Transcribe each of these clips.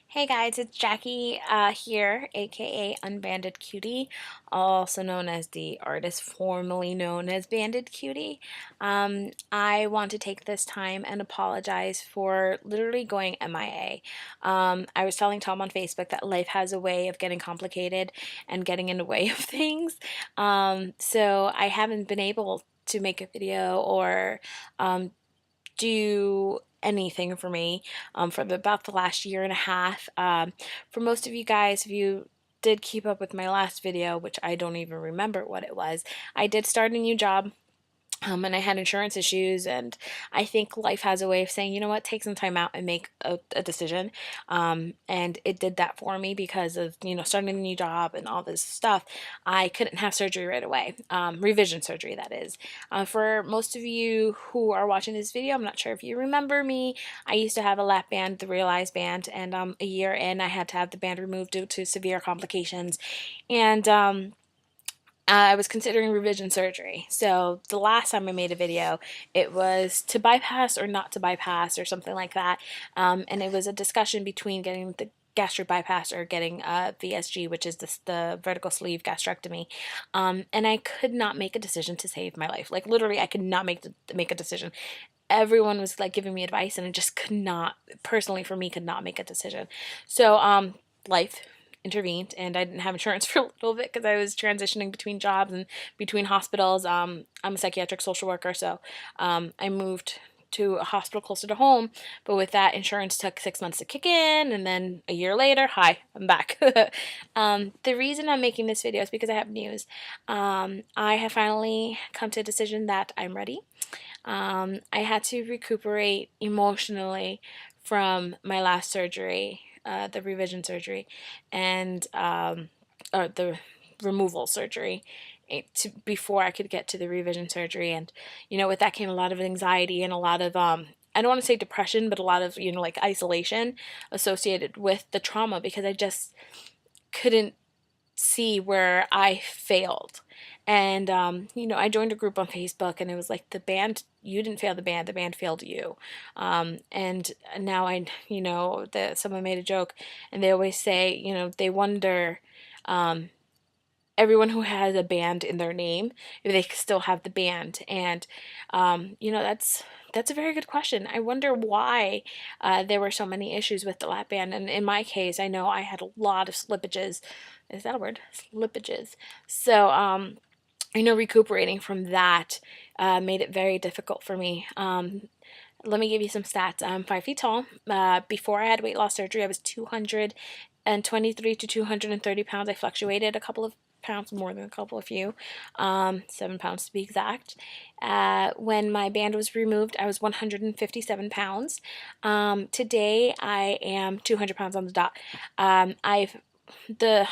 Hey guys, it's Jackie here, aka UnbandedQT, also known as the artist formerly known as bandedqt. I want to take this time and apologize for literally going MIA. I was telling Tom on Facebook that life has a way of getting complicated and getting in the way of things. So I haven't been able to make a video or do anything for me for about the last year and a half. For most of you guys, if you did keep up with my last video, which I don't even remember what it was, I did start a new job. And I had insurance issues, and I think life has a way of saying, you know what, take some time out and make a decision. And it did that for me because of, starting a new job and all this stuff. I couldn't have surgery right away, revision surgery, that is. For most of you who are watching this video, I'm not sure if you remember me. I used to have a lap band, the Realize band, and a year in, I had to have the band removed due to severe complications. And I was considering revision surgery. So the last time I made a video, it was to bypass or not to bypass or something like that. And it was a discussion between getting the gastric bypass or getting VSG, which is the vertical sleeve gastrectomy. And I could not make a decision to save my life. Like literally, I could not make a decision. Everyone was like giving me advice, and I just could not, personally for me, could not make a decision. So life intervened, and I didn't have insurance for a little bit because I was transitioning between jobs and between hospitals. I'm a psychiatric social worker, so I moved to a hospital closer to home, but with that, insurance took 6 months to kick in, and then a year later, hi, I'm back. The reason I'm making this video is because I have news. I have finally come to a decision that I'm ready. I had to recuperate emotionally from my last surgery, the revision surgery, and or the removal surgery, before I could get to the revision surgery. And with that came a lot of anxiety and a lot of I don't want to say depression, but a lot of like isolation associated with the trauma, because I just couldn't see where I failed. And I joined a group on Facebook, and it was like, the band, you didn't fail the band failed you. And now someone made a joke, and they always say, they wonder, everyone who has a band in their name, if they still have the band. And that's a very good question. I wonder why there were so many issues with the lap band. And in my case, I know I had a lot of slippages. Is that a word? Slippages. So recuperating from that made it very difficult for me. Let me give you some stats. I'm 5 feet tall. Before I had weight loss surgery, I was 223 to 230 pounds. I fluctuated a couple of pounds more than a couple of few, 7 pounds to be exact. When my band was removed, I was 157 pounds. Today, I am 200 pounds on the dot. The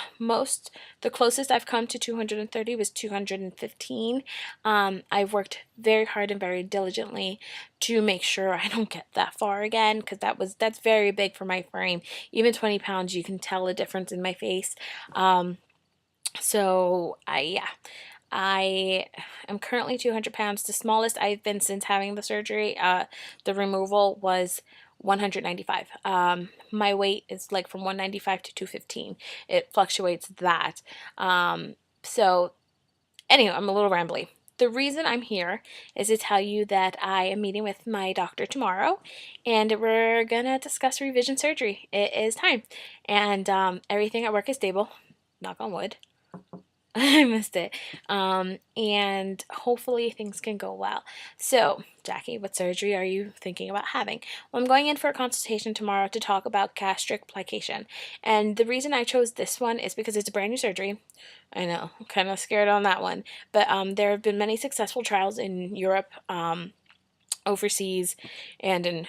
closest I've come to 230 was 215. I've worked very hard and very diligently to make sure I don't get that far again, because that's very big for my frame. Even 20 pounds, you can tell a difference in my face. So I am currently 200 pounds. The smallest I've been since having the surgery, the removal, was 195. My weight is like from 195 to 215. It fluctuates that. So anyway, I'm a little rambly. The reason I'm here is to tell you that I am meeting with my doctor tomorrow, and we're gonna discuss revision surgery. It is time, and everything at work is stable. Knock on wood. I missed it. And hopefully things can go well. So, Jackie, what surgery are you thinking about having? Well, I'm going in for a consultation tomorrow to talk about gastric plication. And the reason I chose this one is because it's a brand new surgery. I know, I'm kind of scared on that one. But there have been many successful trials in Europe, overseas, and in,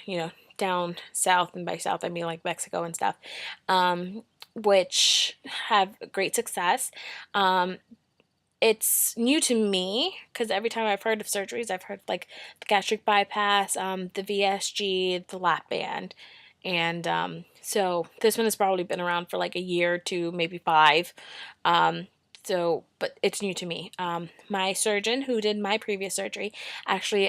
down south. And by south, I mean like Mexico and stuff. Which have great success. It's new to me, because every time I've heard of surgeries, I've heard like the gastric bypass, the VSG, the lap band. And so this one has probably been around for like a year to maybe 5. So, but it's new to me. My surgeon who did my previous surgery actually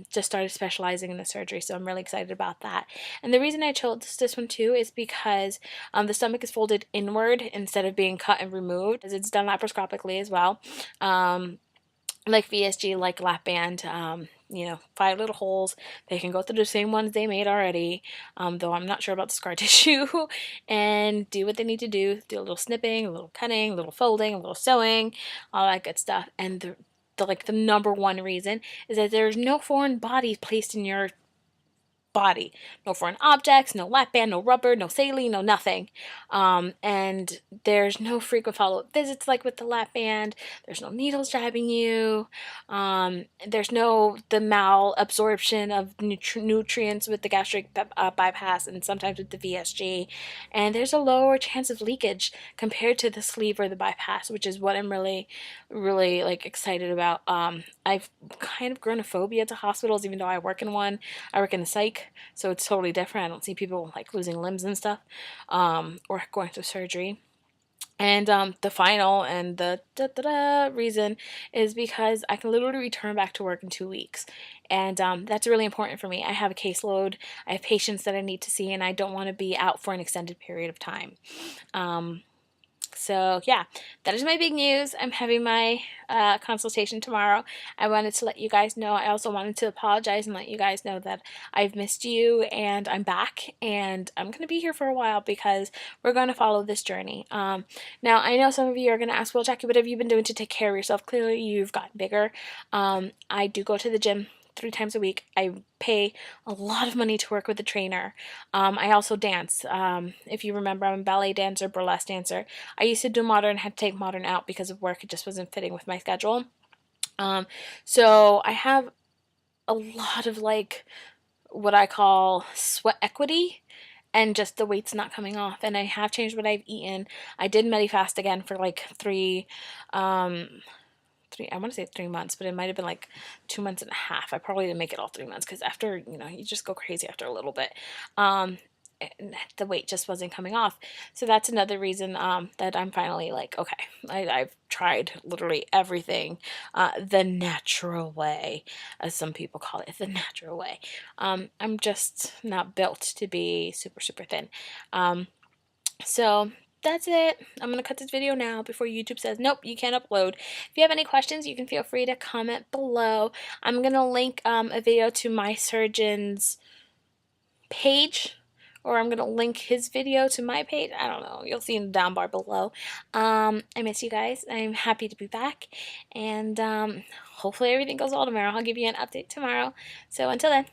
just started specializing in the surgery, so I'm really excited about that. And the reason I chose this one too is because the stomach is folded inward instead of being cut and removed, as it's done laparoscopically as well. Like VSG, like lap band, you know, 5 little holes. They can go through the same ones they made already, though I'm not sure about the scar tissue, and do what they need to do a little snipping, a little cutting, a little folding, a little sewing, all that good stuff. And the number one reason is that there's no foreign body placed in your body. No foreign objects, no lap band, no rubber, no saline, no nothing. And there's no frequent follow-up visits like with the lap band. There's no needles jabbing you. There's no the malabsorption of nutrients with the gastric bypass and sometimes with the VSG. And there's a lower chance of leakage compared to the sleeve or the bypass, which is what I'm really, really like excited about. I've kind of grown a phobia to hospitals, even though I work in one. I work in a psych, so it's totally different. I don't see people like losing limbs and stuff, or going through surgery. And the final and the reason is because I can literally return back to work in 2 weeks. And that's really important for me. I have a caseload, I have patients that I need to see, and I don't want to be out for an extended period of time. So yeah, that is my big news. I'm having my consultation tomorrow. I wanted to let you guys know. I also wanted to apologize and let you guys know that I've missed you and I'm back and I'm going to be here for a while because we're going to follow this journey. Now, I know some of you are going to ask, well, Jackie, what have you been doing to take care of yourself? Clearly, you've gotten bigger. I do go to the gym 3 times a week. I pay a lot of money to work with a trainer. I also dance. If you remember, I'm a ballet dancer, burlesque dancer. I used to do modern, had to take modern out because of work. It just wasn't fitting with my schedule. So I have a lot of like what I call sweat equity and just the weight's not coming off. And I have changed what I've eaten. I did Medifast again for like I want to say 3 months, but it might have been like 2 months and a half. I probably didn't make it all 3 months because after, you know, you just go crazy after a little bit. And the weight just wasn't coming off. So that's another reason that I'm finally like, okay, I've tried literally everything the natural way, as some people call it, the natural way. I'm just not built to be super, super thin. So that's it. I'm going to cut this video now before YouTube says, nope, you can't upload. If you have any questions, you can feel free to comment below. I'm going to link a video to my surgeon's page, or I'm going to link his video to my page. I don't know. You'll see in the down bar below. I miss you guys. I'm happy to be back. And hopefully everything goes well tomorrow. I'll give you an update tomorrow. So until then.